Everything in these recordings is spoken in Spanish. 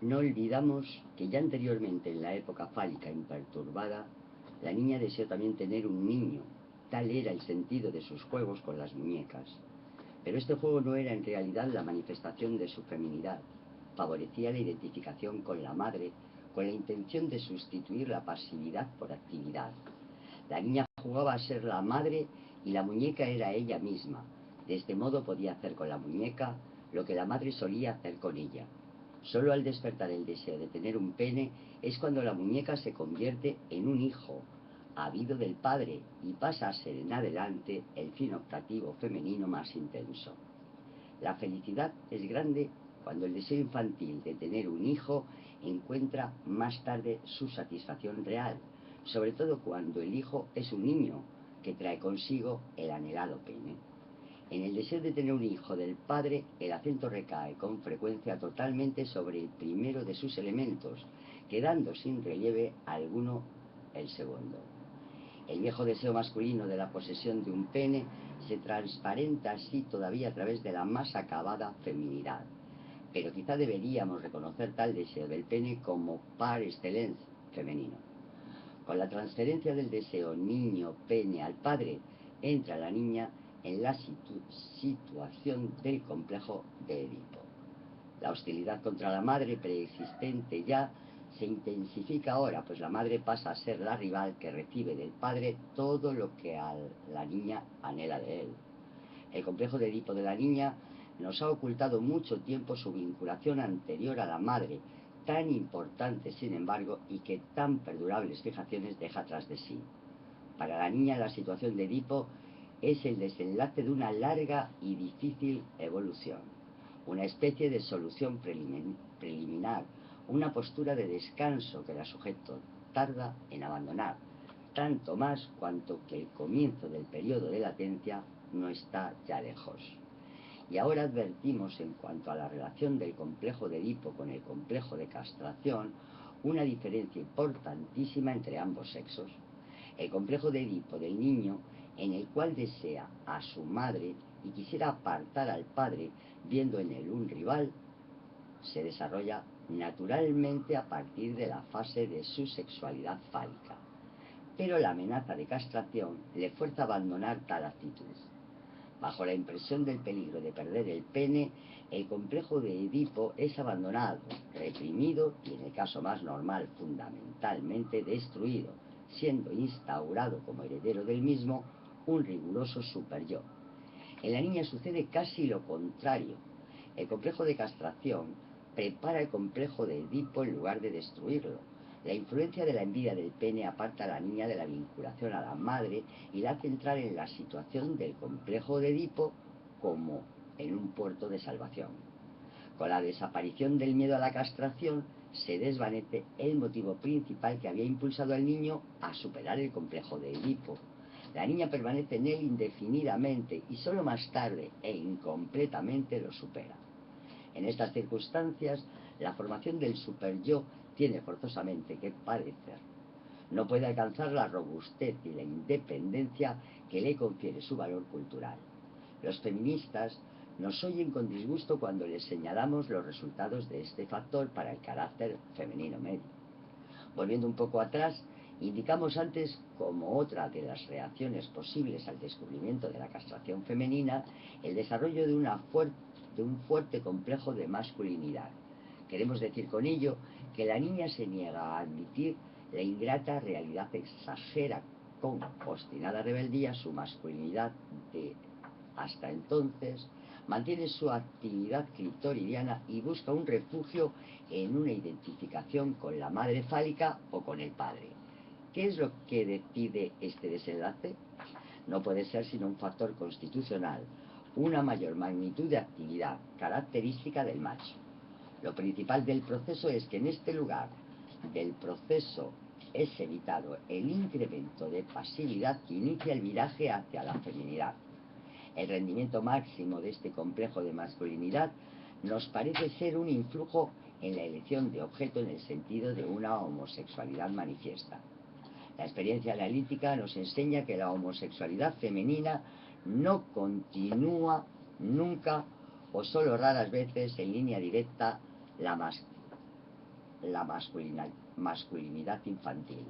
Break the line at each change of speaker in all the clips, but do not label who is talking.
No olvidamos que ya anteriormente, en la época fálica imperturbada, la niña deseó también tener un niño. Tal era el sentido de sus juegos con las muñecas. Pero este juego no era en realidad la manifestación de su feminidad. Favorecía la identificación con la madre, con la intención de sustituir la pasividad por actividad. La niña jugaba a ser la madre y la muñeca era ella misma. De este modo podía hacer con la muñeca lo que la madre solía hacer con ella. Solo al despertar el deseo de tener un pene es cuando la muñeca se convierte en un hijo, habido del padre, y pasa a ser en adelante el fin optativo femenino más intenso. La felicidad es grande cuando el deseo infantil de tener un hijo encuentra más tarde su satisfacción real, sobre todo cuando el hijo es un niño que trae consigo el anhelado pene. En el deseo de tener un hijo del padre, el acento recae con frecuencia totalmente sobre el primero de sus elementos, quedando sin relieve alguno el segundo. El viejo deseo masculino de la posesión de un pene se transparenta así todavía a través de la más acabada feminidad. Pero quizá deberíamos reconocer tal deseo del pene como par excellence femenino. Con la transferencia del deseo niño-pene al padre, entra la niña en la situación del complejo de Edipo. La hostilidad contra la madre preexistente ya se intensifica ahora, pues la madre pasa a ser la rival que recibe del padre todo lo que la niña anhela de él. El complejo de Edipo de la niña nos ha ocultado mucho tiempo su vinculación anterior a la madre, tan importante sin embargo y que tan perdurables fijaciones deja tras de sí. Para la niña la situación de Edipo es el desenlace de una larga y difícil evolución, una especie de solución preliminar, una postura de descanso que la sujeto tarda en abandonar, tanto más cuanto que el comienzo del periodo de latencia no está ya lejos. Y ahora advertimos en cuanto a la relación del complejo de Edipo con el complejo de castración una diferencia importantísima entre ambos sexos. El complejo de Edipo del niño, en el cual desea a su madre y quisiera apartar al padre viendo en él un rival, se desarrolla naturalmente a partir de la fase de su sexualidad fálica. Pero la amenaza de castración le fuerza a abandonar tal actitud. Bajo la impresión del peligro de perder el pene, el complejo de Edipo es abandonado, reprimido y, en el caso más normal, fundamentalmente destruido, siendo instaurado como heredero del mismo un riguroso superyo. En la niña sucede casi lo contrario. El complejo de castración prepara el complejo de Edipo en lugar de destruirlo. La influencia de la envidia del pene aparta a la niña de la vinculación a la madre y la hace entrar en la situación del complejo de Edipo como en un puerto de salvación. Con la desaparición del miedo a la castración se desvanece el motivo principal que había impulsado al niño a superar el complejo de Edipo. La niña permanece en él indefinidamente y solo más tarde e incompletamente lo supera. En estas circunstancias, la formación del superyo tiene forzosamente que padecer. No puede alcanzar la robustez y la independencia que le confiere su valor cultural. Los feministas nos oyen con disgusto cuando les señalamos los resultados de este factor para el carácter femenino medio. Volviendo un poco atrás, indicamos antes como otra de las reacciones posibles al descubrimiento de la castración femenina el desarrollo de un fuerte complejo de masculinidad. Queremos decir con ello que la niña se niega a admitir la ingrata realidad, exagera con obstinada rebeldía su masculinidad de hasta entonces, mantiene su actividad clitoridiana y busca un refugio en una identificación con la madre fálica o con el padre. ¿Qué es lo que decide este desenlace? No puede ser sino un factor constitucional, una mayor magnitud de actividad, característica del macho. Lo principal del proceso es que en este lugar del proceso es evitado el incremento de pasividad que inicia el viraje hacia la feminidad. El rendimiento máximo de este complejo de masculinidad nos parece ser un influjo en la elección de objeto en el sentido de una homosexualidad manifiesta. La experiencia analítica nos enseña que la homosexualidad femenina no continúa nunca o solo raras veces en línea directa la la masculinidad infantil.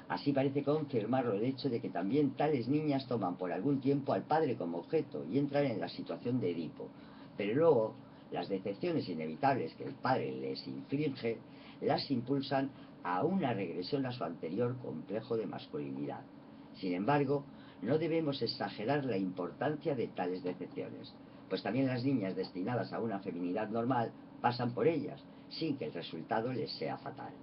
Así parece confirmarlo el hecho de que también tales niñas toman por algún tiempo al padre como objeto y entran en la situación de Edipo, pero luego las decepciones inevitables que el padre les inflige las impulsan a una regresión a su anterior complejo de masculinidad. Sin embargo, no debemos exagerar la importancia de tales decepciones, pues también las niñas destinadas a una feminidad normal pasan por ellas, sin que el resultado les sea fatal.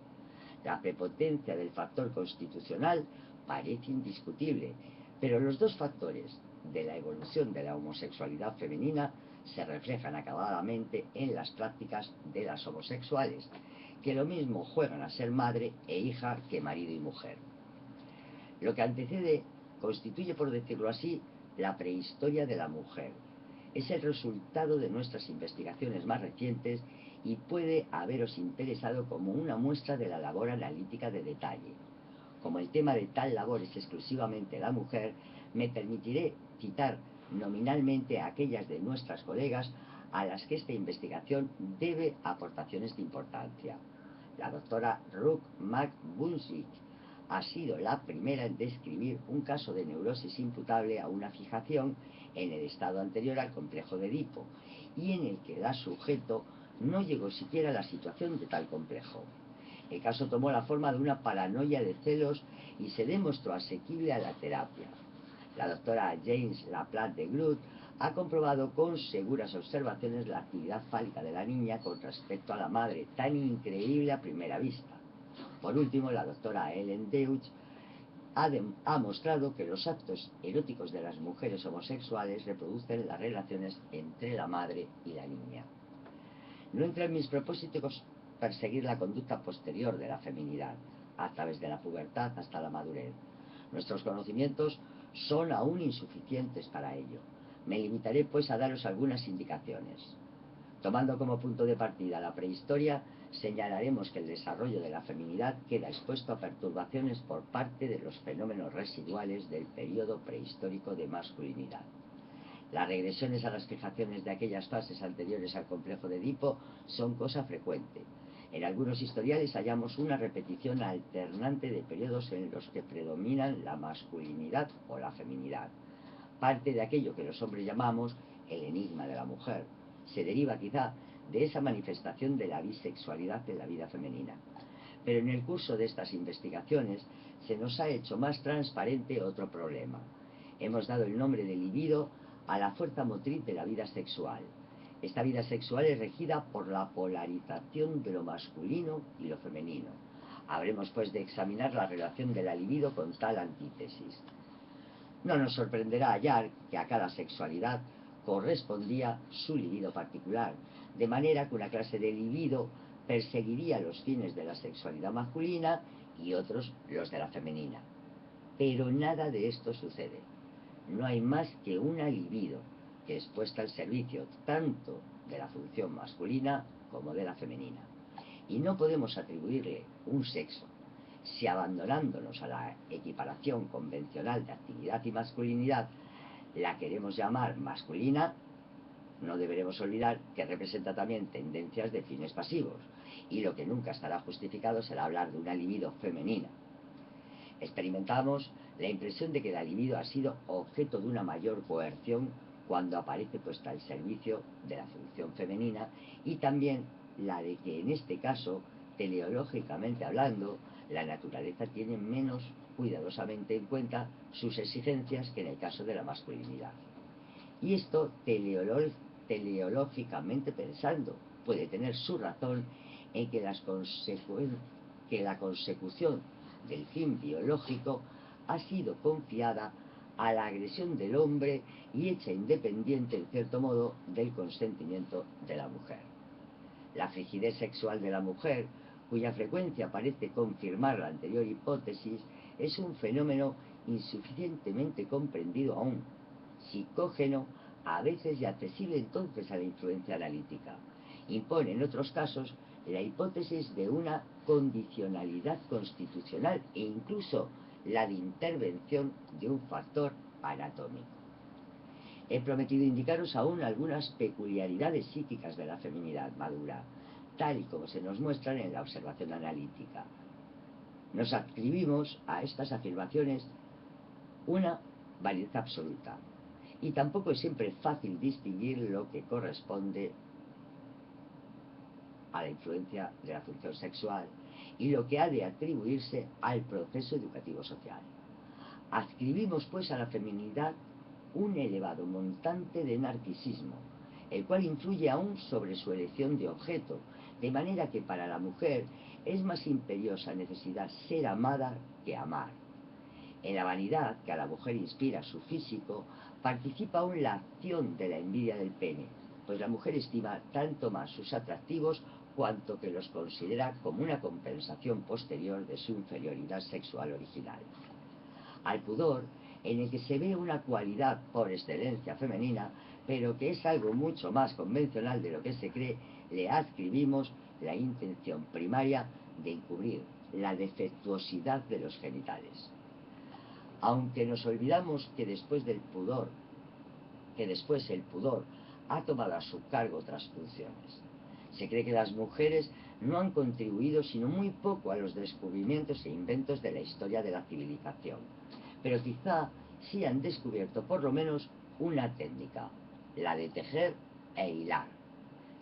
La prepotencia del factor constitucional parece indiscutible, pero los dos factores de la evolución de la homosexualidad femenina se reflejan acabadamente en las prácticas de las homosexuales, que lo mismo juegan a ser madre e hija que marido y mujer. Lo que antecede constituye, por decirlo así, la prehistoria de la mujer. Es el resultado de nuestras investigaciones más recientes y puede haberos interesado como una muestra de la labor analítica de detalle. Como el tema de tal labor es exclusivamente la mujer, me permitiré citar nominalmente a aquellas de nuestras colegas a las que esta investigación debe aportaciones de importancia. La doctora Ruth McBunzig ha sido la primera en describir un caso de neurosis imputable a una fijación en el estado anterior al complejo de Edipo, y en el que el sujeto no llegó siquiera a la situación de tal complejo. El caso tomó la forma de una paranoia de celos y se demostró asequible a la terapia. La doctora James Laplace de Groot ha comprobado con seguras observaciones la actividad fálica de la niña con respecto a la madre, tan increíble a primera vista. Por último, la doctora Ellen Deutsch ha mostrado que los actos eróticos de las mujeres homosexuales reproducen las relaciones entre la madre y la niña. No entra en mis propósitos perseguir la conducta posterior de la feminidad, a través de la pubertad hasta la madurez. Nuestros conocimientos son aún insuficientes para ello. Me limitaré pues a daros algunas indicaciones. Tomando como punto de partida la prehistoria, señalaremos que el desarrollo de la feminidad queda expuesto a perturbaciones por parte de los fenómenos residuales del periodo prehistórico de masculinidad. Las regresiones a las fijaciones de aquellas fases anteriores al complejo de Edipo son cosa frecuente. En algunos historiales hallamos una repetición alternante de periodos en los que predominan la masculinidad o la feminidad. Parte de aquello que los hombres llamamos el enigma de la mujer se deriva quizá de esa manifestación de la bisexualidad en la vida femenina. Pero en el curso de estas investigaciones se nos ha hecho más transparente otro problema. Hemos dado el nombre de libido a la fuerza motriz de la vida sexual. Esta vida sexual es regida por la polarización de lo masculino y lo femenino. Habremos pues de examinar la relación de la libido con tal antítesis. No nos sorprenderá hallar que a cada sexualidad correspondía su libido particular, de manera que una clase de libido perseguiría los fines de la sexualidad masculina y otros los de la femenina. Pero nada de esto sucede. No hay más que una libido que es puesta al servicio tanto de la función masculina como de la femenina. Y no podemos atribuirle un sexo si, abandonándonos a la equiparación convencional de actividad y masculinidad, la queremos llamar masculina. No deberemos olvidar que representa también tendencias de fines pasivos, y lo que nunca estará justificado será hablar de una libido femenina. Experimentamos la impresión de que la libido ha sido objeto de una mayor coerción cuando aparece puesta al servicio de la función femenina, y también la de que en este caso, teleológicamente hablando, la naturaleza tiene menos cuidadosamente en cuenta sus exigencias que en el caso de la masculinidad. Y esto, teleológicamente pensando, puede tener su razón en que la consecución del fin biológico ha sido confiada a la agresión del hombre y hecha independiente, en cierto modo, del consentimiento de la mujer. La frigidez sexual de la mujer, cuya frecuencia parece confirmar la anterior hipótesis, es un fenómeno insuficientemente comprendido aún, psicógeno, a veces y accesible entonces a la influencia analítica. Impone en otros casos la hipótesis de una condicionalidad constitucional e incluso la de intervención de un factor anatómico. He prometido indicaros aún algunas peculiaridades psíquicas de la feminidad madura, tal y como se nos muestran en la observación analítica. Nos adscribimos a estas afirmaciones una validez absoluta, y tampoco es siempre fácil distinguir lo que corresponde a la influencia de la función sexual y lo que ha de atribuirse al proceso educativo social. Adscribimos pues a la feminidad un elevado montante de narcisismo, el cual influye aún sobre su elección de objeto, de manera que para la mujer es más imperiosa necesidad ser amada que amar. En la vanidad que a la mujer inspira su físico, participa aún la acción de la envidia del pene, pues la mujer estima tanto más sus atractivos cuanto que los considera como una compensación posterior de su inferioridad sexual original. Al pudor, en el que se ve una cualidad por excelencia femenina, pero que es algo mucho más convencional de lo que se cree, le adscribimos la intención primaria de encubrir la defectuosidad de los genitales. Aunque nos olvidamos que después el pudor ha tomado a su cargo otras funciones. Se cree que las mujeres no han contribuido sino muy poco a los descubrimientos e inventos de la historia de la civilización, pero quizá sí han descubierto por lo menos una técnica, la de tejer e hilar.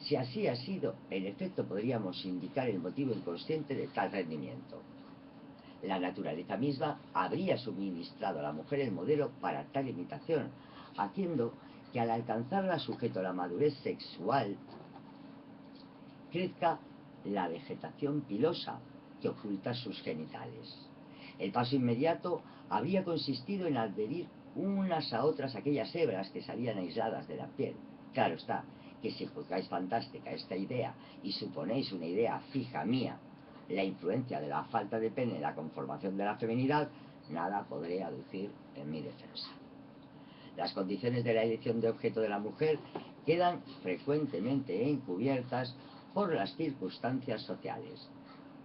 Si así ha sido, en efecto podríamos indicar el motivo inconsciente de tal rendimiento. La naturaleza misma habría suministrado a la mujer el modelo para tal imitación, haciendo que al alcanzar la sujeto la madurez sexual, crezca la vegetación pilosa que oculta sus genitales. El paso inmediato habría consistido en adherir unas a otras aquellas hebras que salían aisladas de la piel. Claro está, que si juzgáis fantástica esta idea y suponéis una idea fija mía, la influencia de la falta de pene en la conformación de la feminidad, nada podré aducir en mi defensa. Las condiciones de la elección de objeto de la mujer quedan frecuentemente encubiertas por las circunstancias sociales.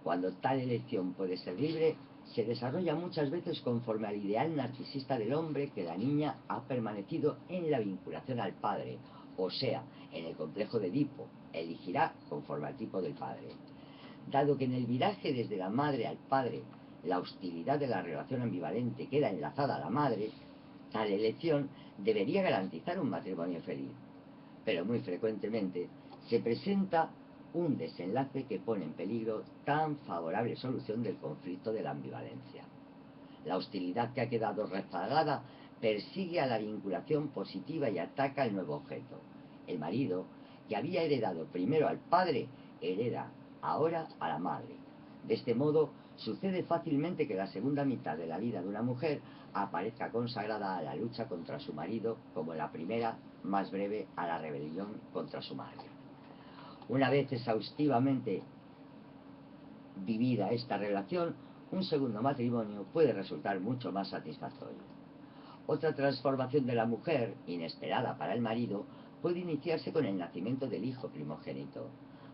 Cuando tal elección puede ser libre, se desarrolla muchas veces conforme al ideal narcisista del hombre que la niña ha permanecido en la vinculación al padre, o sea, en el complejo de Edipo, elegirá conforme al tipo del padre. Dado que en el viraje desde la madre al padre la hostilidad de la relación ambivalente queda enlazada a la madre, tal elección debería garantizar un matrimonio feliz. Pero muy frecuentemente se presenta un desenlace que pone en peligro tan favorable solución del conflicto de la ambivalencia. La hostilidad que ha quedado rezagada persigue a la vinculación positiva y ataca al nuevo objeto. El marido, que había heredado primero al padre, hereda ahora a la madre. De este modo, sucede fácilmente que la segunda mitad de la vida de una mujer aparezca consagrada a la lucha contra su marido, como la primera, más breve, a la rebelión contra su madre. Una vez exhaustivamente vivida esta relación, un segundo matrimonio puede resultar mucho más satisfactorio. Otra transformación de la mujer, inesperada para el marido, puede iniciarse con el nacimiento del hijo primogénito.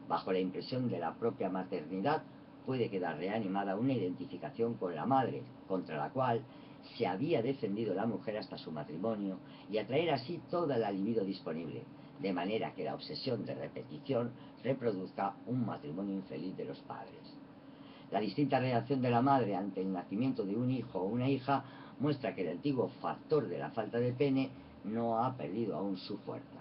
Bajo la impresión de la propia maternidad, puede quedar reanimada una identificación con la madre, contra la cual se había defendido la mujer hasta su matrimonio, y atraer así toda la libido disponible, de manera que la obsesión de repetición reproduzca un matrimonio infeliz de los padres. La distinta reacción de la madre ante el nacimiento de un hijo o una hija muestra que el antiguo factor de la falta de pene no ha perdido aún su fuerza.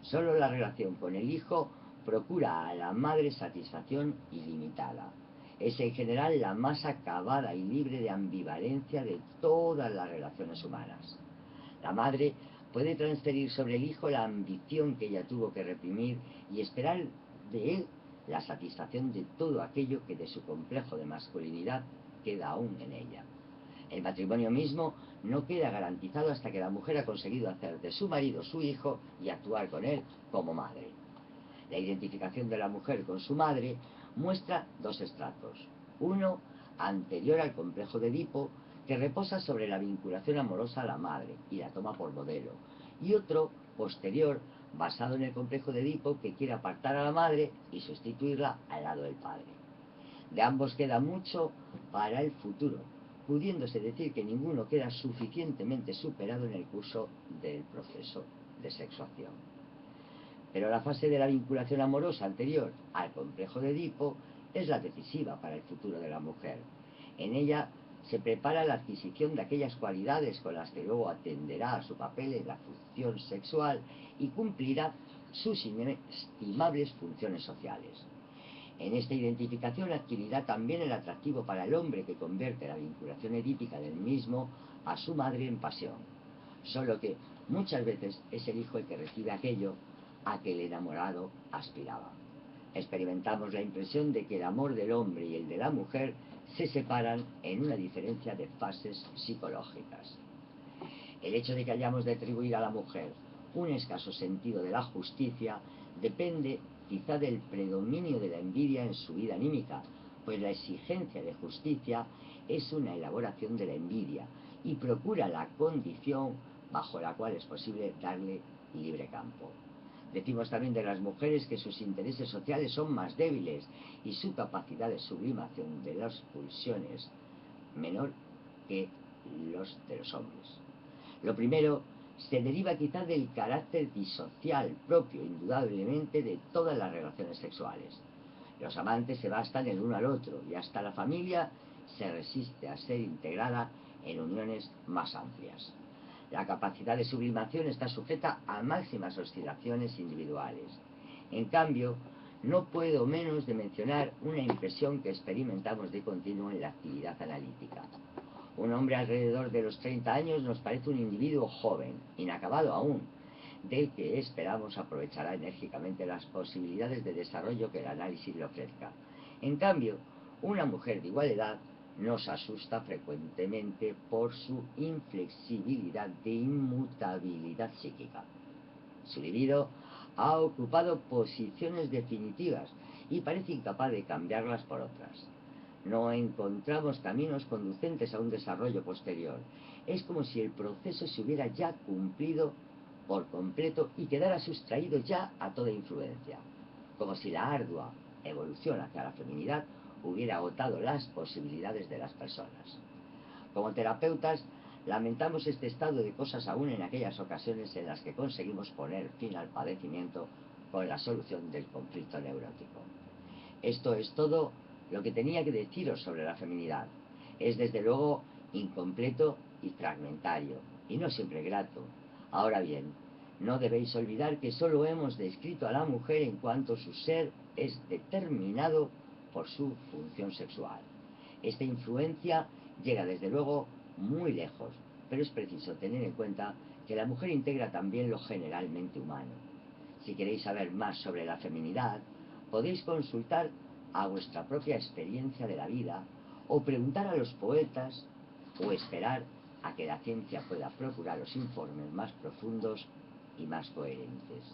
Solo la relación con el hijo procura a la madre satisfacción ilimitada. Es en general la más acabada y libre de ambivalencia de todas las relaciones humanas. La madre puede transferir sobre el hijo la ambición que ella tuvo que reprimir y esperar de él la satisfacción de todo aquello que de su complejo de masculinidad queda aún en ella. El matrimonio mismo no queda garantizado hasta que la mujer ha conseguido hacer de su marido su hijo y actuar con él como madre. La identificación de la mujer con su madre muestra dos estratos. Uno, anterior al complejo de Edipo, que reposa sobre la vinculación amorosa a la madre y la toma por modelo. Y otro, posterior, basado en el complejo de Edipo, que quiere apartar a la madre y sustituirla al lado del padre. De ambos queda mucho para el futuro, pudiéndose decir que ninguno queda suficientemente superado en el curso del proceso de sexuación. Pero la fase de la vinculación amorosa anterior al complejo de Edipo es la decisiva para el futuro de la mujer. En ella se prepara la adquisición de aquellas cualidades con las que luego atenderá a su papel en la función sexual y cumplirá sus inestimables funciones sociales. En esta identificación adquirirá también el atractivo para el hombre que convierte la vinculación edípica del mismo a su madre en pasión. Solo que muchas veces es el hijo el que recibe aquello a que el enamorado aspiraba. Experimentamos la impresión de que el amor del hombre y el de la mujer se separan en una diferencia de fases psicológicas. El hecho de que hayamos de atribuir a la mujer un escaso sentido de la justicia depende quizá del predominio de la envidia en su vida anímica, pues la exigencia de justicia es una elaboración de la envidia y procura la condición bajo la cual es posible darle libre campo. Decimos también de las mujeres que sus intereses sociales son más débiles y su capacidad de sublimación de las pulsiones menor que los de los hombres. Lo primero se deriva quizá del carácter disocial propio, indudablemente, de todas las relaciones sexuales. Los amantes se bastan el uno al otro y hasta la familia se resiste a ser integrada en uniones más amplias. La capacidad de sublimación está sujeta a máximas oscilaciones individuales. En cambio, no puedo menos de mencionar una impresión que experimentamos de continuo en la actividad analítica. Un hombre alrededor de los 30 años nos parece un individuo joven, inacabado aún, del que esperamos aprovechará enérgicamente las posibilidades de desarrollo que el análisis le ofrezca. En cambio, una mujer de igual edad nos asusta frecuentemente por su inflexibilidad de inmutabilidad psíquica. Su libido ha ocupado posiciones definitivas y parece incapaz de cambiarlas por otras. No encontramos caminos conducentes a un desarrollo posterior. Es como si el proceso se hubiera ya cumplido por completo y quedara sustraído ya a toda influencia. Como si la ardua evolución hacia la feminidad hubiera agotado las posibilidades de las personas. Como terapeutas, lamentamos este estado de cosas aún en aquellas ocasiones en las que conseguimos poner fin al padecimiento con la solución del conflicto neurótico. Esto es todo lo que tenía que deciros sobre la feminidad. Es desde luego incompleto y fragmentario, y no siempre grato. Ahora bien, no debéis olvidar que solo hemos descrito a la mujer en cuanto su ser es determinado por su función sexual. Esta influencia llega desde luego muy lejos, pero es preciso tener en cuenta que la mujer integra también lo generalmente humano. Si queréis saber más sobre la feminidad, podéis consultar a vuestra propia experiencia de la vida, o preguntar a los poetas, o esperar a que la ciencia pueda procurar los informes más profundos y más coherentes.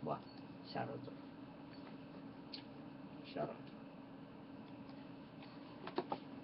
Buah, se ha roto. Se ha roto.